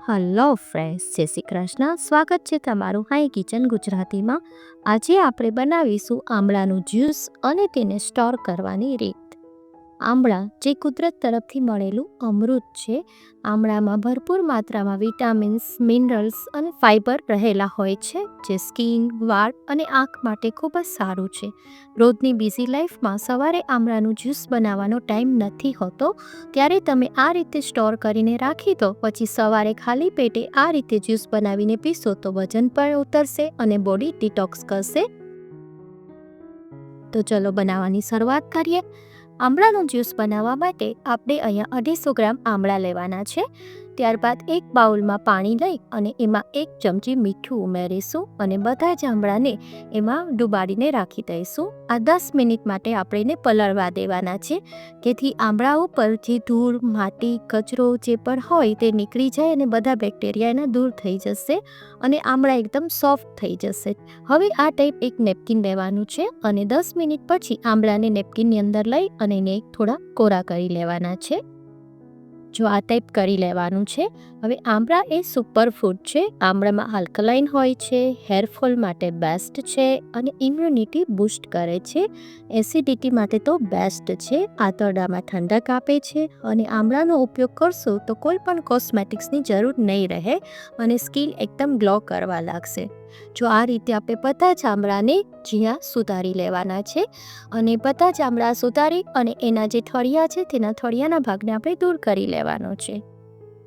Hello friends, જય શ્રી કૃષ્ણ. સ્વાગત છે તમારું હાઈ કિચન ગુજરાતીમાં. આજે આપણે બનાવીશું આમળાનું જ્યુસ અને તેને સ્ટોર કરવાની રીત. આમળા જે કુદરત તરફથી મળેલું અમૃત છે. આમળામાં ભરપૂર માત્રામાં વિટામિન્સ, મિનરલ્સ અને ફાઇબર રહેલા હોય છે, જે સ્કિન, વાળ અને આંખ માટે ખૂબ જ સારું છે. રોજની બિઝી લાઈફમાં સવારે આમળાનું જ્યુસ બનાવવાનો ટાઈમ નથી હોતો, ત્યારે તમે આ રીતે સ્ટોર કરીને રાખી દો. પછી સવારે ખાલી પેટે આ રીતે જ્યુસ બનાવીને પીશો તો વજન પણ ઉતરશે અને બોડી ડિટોક્સ કરશે. તો ચલો બનાવવાની શરૂઆત કરીએ. આમળાનું જ્યુસ બનાવવા માટે આપણે અહીંયા 250 ગ્રામ આમળા લેવાના છે. ત્યારબાદ એક બાઉલમાં પાણી લઈ અને એમાં 1 ચમચી મીઠું ઉમેરીશું અને બધા જ આમળાને એમાં ડુબાડીને રાખી દઈશું. આ 10 મિનિટ માટે આપણે એને પલળવા દેવાના છે, જેથી આમળા ઉપર જે ધૂળ, માટી, કચરો જે પણ હોય તે નીકળી જાય અને બધા બેક્ટેરિયા એના દૂર થઈ જશે અને આમળા એકદમ સોફ્ટ થઈ જશે. હવે આ ટાઈપ એક નેપકિન લેવાનું છે અને 10 મિનિટ પછી આમળાને નેપકિનની અંદર લઈ અને એને થોડા કોરા કરી લેવાના છે. જો આ ટાઈપ કરી લેવાનું છે. હવે આમળા એ સુપર ફૂડ છે. આમળામાં આલ્કલાઇન હોય છે, હેરફોલ માટે બેસ્ટ છે અને ઇમ્યુનિટી બૂસ્ટ કરે છે. એસિડિટી માટે તો બેસ્ટ છે. આંતરડામાં ઠંડક આપે છે અને આમળાનો ઉપયોગ કરશો તો કોઈ પણ કોસ્મેટિક્સની જરૂર નહીં રહે અને સ્કિન એકદમ ગ્લો કરવા લાગશે. જો આ રીતે આપણે બધા જ આમળાને જીયા સુધારી લેવાના છે અને બધા જ આમળા સુધારી અને એના જે થળિયા છે તેના થળિયાના ભાગને આપણે દૂર કરી લેવાનો છે.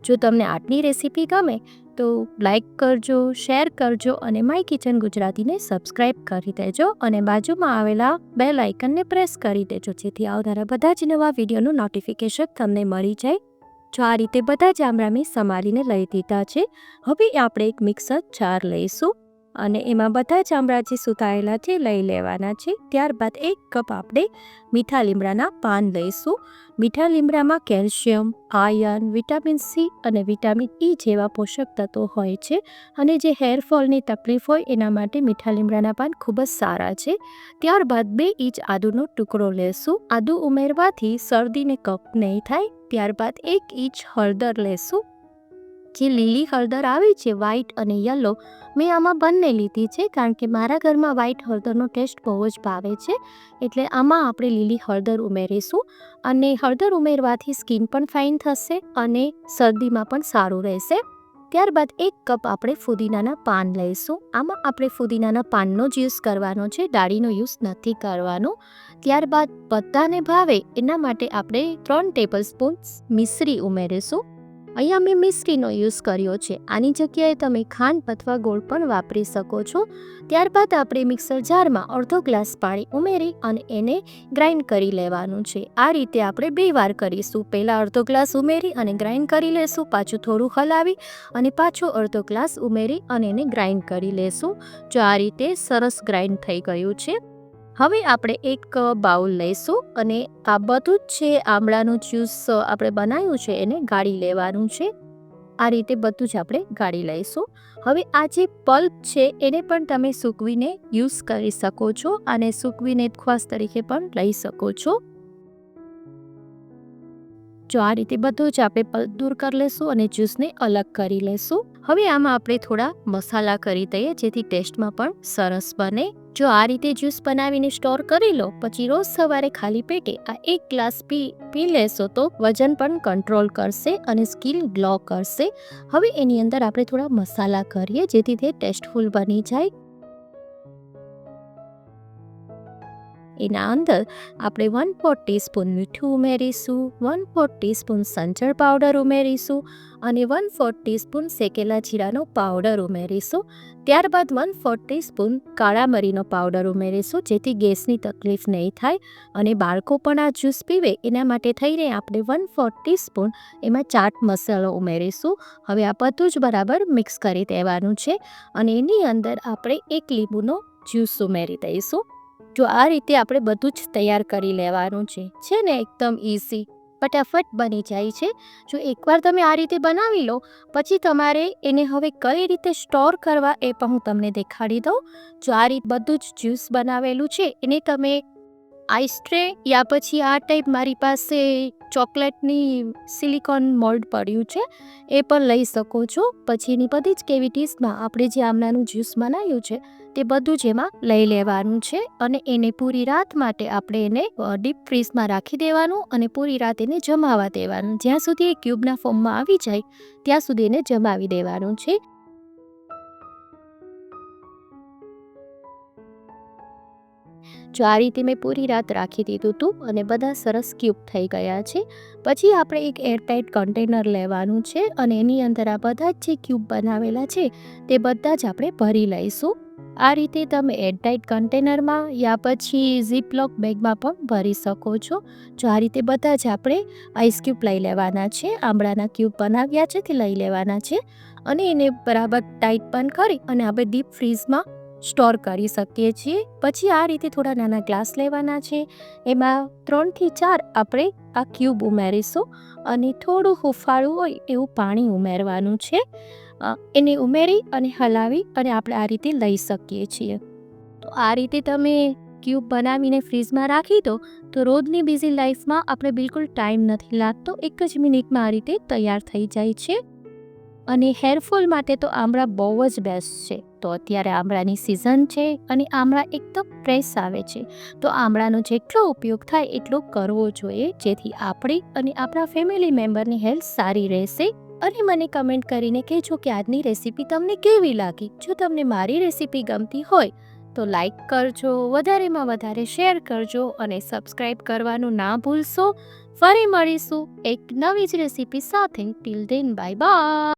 જો તમને આટલી રેસીપી ગમે તો લાઈક કરજો, શેર કરજો અને માય કિચન ગુજરાતીને સબસ્ક્રાઈબ કરી દેજો અને બાજુમાં આવેલા બેલ આઇકનને પ્રેસ કરી દેજો, જેથી આવનારા બધા જ નવા વિડીયોનું નોટિફિકેશન તમને મળી જાય. જો આ રીતે બધા જ આમળા મેં સમારીને લઈ દીધા છે. હવે આપણે એક મિક્સર જાર લઈશું અને એમાં બધા જ આમળા જે સુધારેલા છે લઈ લેવાના છે. ત્યારબાદ 1 કપ આપણે મીઠા લીમડાના પાન લઈશું. મીઠા લીમડામાં કેલ્શિયમ, આયર્ન, વિટામિન સી અને વિટામિન ઈ જેવા પોષક તત્વો હોય છે અને જે હેરફોલની તકલીફ હોય એના માટે મીઠા લીમડાના પાન ખૂબ જ સારા છે. ત્યારબાદ 2 ઇંચ આદુનો ટુકડો લેશું. આદુ ઉમેરવાથી શરદીને કફ નહીં થાય. ત્યારબાદ 1 ઇંચ હળદર લેશું. જે લીલી હળદર આવે છે, વ્હાઈટ અને યલો, મેં આમાં બંને લીધી છે કારણ કે મારા ઘરમાં વ્હાઈટ હળદરનો ટેસ્ટ બહુ જ ભાવે છે, એટલે આમાં આપણે લીલી હળદર ઉમેરીશું અને હળદર ઉમેરવાથી સ્કિન પણ ફાઇન થશે અને શરદીમાં પણ સારું રહેશે. ત્યારબાદ 1 કપ આપણે ફુદીનાના પાન લઈશું. આમાં આપણે ફુદીનાના પાનનો જ યુઝ કરવાનો છે, ડાળીનો યુઝ નથી કરવાનો. ત્યારબાદ બધાને ભાવે એના માટે આપણે 3 ટેબલ સ્પૂન મિશ્રી ઉમેરીશું. અહીંયા મેં મિશ્રીનો યુઝ કર્યો છે. આની જગ્યાએ તમે ખાંડ અથવા ગોળ પણ વાપરી શકો છો. ત્યારબાદ આપણે મિક્સર જારમાં અડધો ગ્લાસ પાણી ઉમેરી અને એને ગ્રાઇન્ડ કરી લેવાનું છે. આ રીતે આપણે 2 વાર કરીશું. પહેલાં અડધો ગ્લાસ ઉમેરી અને ગ્રાઇન્ડ કરી લેશું, પાછું થોડું હલાવી અને પાછો અડધો ગ્લાસ ઉમેરી અને એને ગ્રાઇન્ડ કરી લેશું. જો આ રીતે સરસ ગ્રાઇન્ડ થઈ ગયું છે. હવે આપણે એક બાઉલ લઈશું અને આ બધું જ છે આમળાનું જ્યુસ આપણે બનાવ્યું છે એને ગાળી લેવાનું છે. આ રીતે બધું જ આપણે ગાળી લઈશું. હવે આ જે પલ્પ છે એને પણ તમે સૂકવીને યુઝ કરી શકો છો અને સૂકવીને ઉપવાસ તરીકે પણ લઈ શકો છો. જો આ રીતે બધું જ આપણે પલ્પ દૂર કરી લેશું અને જ્યુસને અલગ કરી લેશું. હવે આમાં આપણે થોડા મસાલા કરી દઈએ, જેથી ટેસ્ટમાં પણ સરસ બને. જો આ રીતે જ્યુસ બનાવીને સ્ટોર કરી લો, પછી રોજ સવારે ખાલી પેટે આ 1 ગ્લાસ પી લેશો તો વજન પણ કંટ્રોલ કરશે અને સ્કિન ગ્લો કરશે. હવે એની અંદર આપણે થોડા મસાલા કરીએ, જેથી તે ટેસ્ટફુલ બની જાય. એના અંદર આપણે 1/4 ટીસ્પૂન મીઠું ઉમેરીશું, 1/4 ટીસ્પૂન સંચળ પાવડર ઉમેરીશું અને 1/4 ટીસ્પૂન શેકેલા જીરાનો પાવડર ઉમેરીશું. ત્યારબાદ 1/4 ટીસ્પૂન કાળા મરીનો પાવડર ઉમેરીશું, જેથી ગેસની તકલીફ નહીં થાય અને બાળકો પણ આ જ્યુસ પીવે એના માટે થઈને આપણે 1/4 ટીસ્પૂન એમાં ચાટ મસાલો ઉમેરીશું. હવે આ બધું જ બરાબર મિક્સ કરી દેવાનું છે અને એની અંદર આપણે 1 લીંબુનો જ્યુસ ઉમેરી દઈશું. જો આ રીતે આપણે બધું જ તૈયાર કરી લેવાનું છે ને એકદમ ઇઝી, ફટાફટ બની જાય છે. જો એકવાર તમે આ રીતે બનાવી લો, પછી તમારે એને હવે કઈ રીતે સ્ટોર કરવા એ પણ હું તમને દેખાડી દઉં. જો આ રીતે બધું જ જ્યુસ બનાવેલું છે એને તમે આઈસ ટ્રે યા પછી આ ટાઈપ મારી પાસે ચોકલેટની સિલિકોન મોલ્ડ પડ્યું છે, એ પણ લઈ શકો છો. પછી એની બધી જ કેવિટીઝમાં આપણે જે આમળાનું જ્યુસ બનાવ્યું છે તે બધું જ એમાં લઈ લેવાનું છે અને એને પૂરી રાત માટે આપણે એને ડીપ ફ્રીઝમાં રાખી દેવાનું અને પૂરી રાત એને જમાવા દેવાનું. જ્યાં સુધી એ ક્યુબના ફોર્મમાં આવી જાય ત્યાં સુધી એને જમાવી દેવાનું છે. જો આ રીતે મેં પૂરી રાત રાખી દીધું હતું અને બધા સરસ ક્યુબ થઈ ગયા છે. પછી આપણે એક એરટાઇટ કન્ટેનર લેવાનું છે અને એની અંદર આ બધા જ જે ક્યુબ બનાવેલા છે તે બધા જ આપણે ભરી લઈશું. આ રીતે તમે એરટાઇટ કન્ટેનરમાં યા પછી ઝીપલોક બેગમાં પણ ભરી શકો છો. જો આ રીતે બધા જ આપણે આઈસ ક્યુબ લઈ લેવાના છે, આંબળાના ક્યુબ બનાવ્યા છે તે લઈ લેવાના છે અને એને બરાબર ટાઈટ બંધ કરી અને આપણે ડીપ ફ્રીઝમાં સ્ટોર કરી શકીએ છીએ. પછી આ રીતે થોડા નાના ગ્લાસ લેવાના છે, એમાં 3 થી 4 આપણે આ ક્યુબ ઉમેરીશું અને થોડું હુંફાળું હોય એવું પાણી ઉમેરવાનું છે. એને ઉમેરી અને હલાવી અને આપણે આ રીતે લઈ શકીએ છીએ. તો આ રીતે તમે ક્યુબ બનાવીને ફ્રીઝમાં રાખી દો તો રોજની બિઝી લાઈફમાં આપણે બિલકુલ ટાઈમ નથી લાગતો, એક જ મિનિટમાં આ રીતે તૈયાર થઈ જાય છે. અને હેરફોલ માટે તો આમળા બહુ જ બેસ્ટ છે. તો અત્યારે આમળાની સિઝન છે અને આમળા એકદમ ફ્રેશ આવે છે, તો આમળાનો જેટલો ઉપયોગ થાય એટલો કરવો જોઈએ, જેથી આપણી અને આપણા ફેમિલી મેમ્બરની હેલ્થ સારી રહેશે. અને મને કમેન્ટ કરીને કહેજો કે આજની રેસીપી તમને કેવી લાગી. જો તમને મારી રેસીપી ગમતી હોય તો લાઈક કરજો, વધારેમાં વધારે શેર કરજો અને સબસ્ક્રાઈબ કરવાનું ના ભૂલશો. ફરી મળીશું એક નવી જ રેસીપી સાથે. Till then bye bye.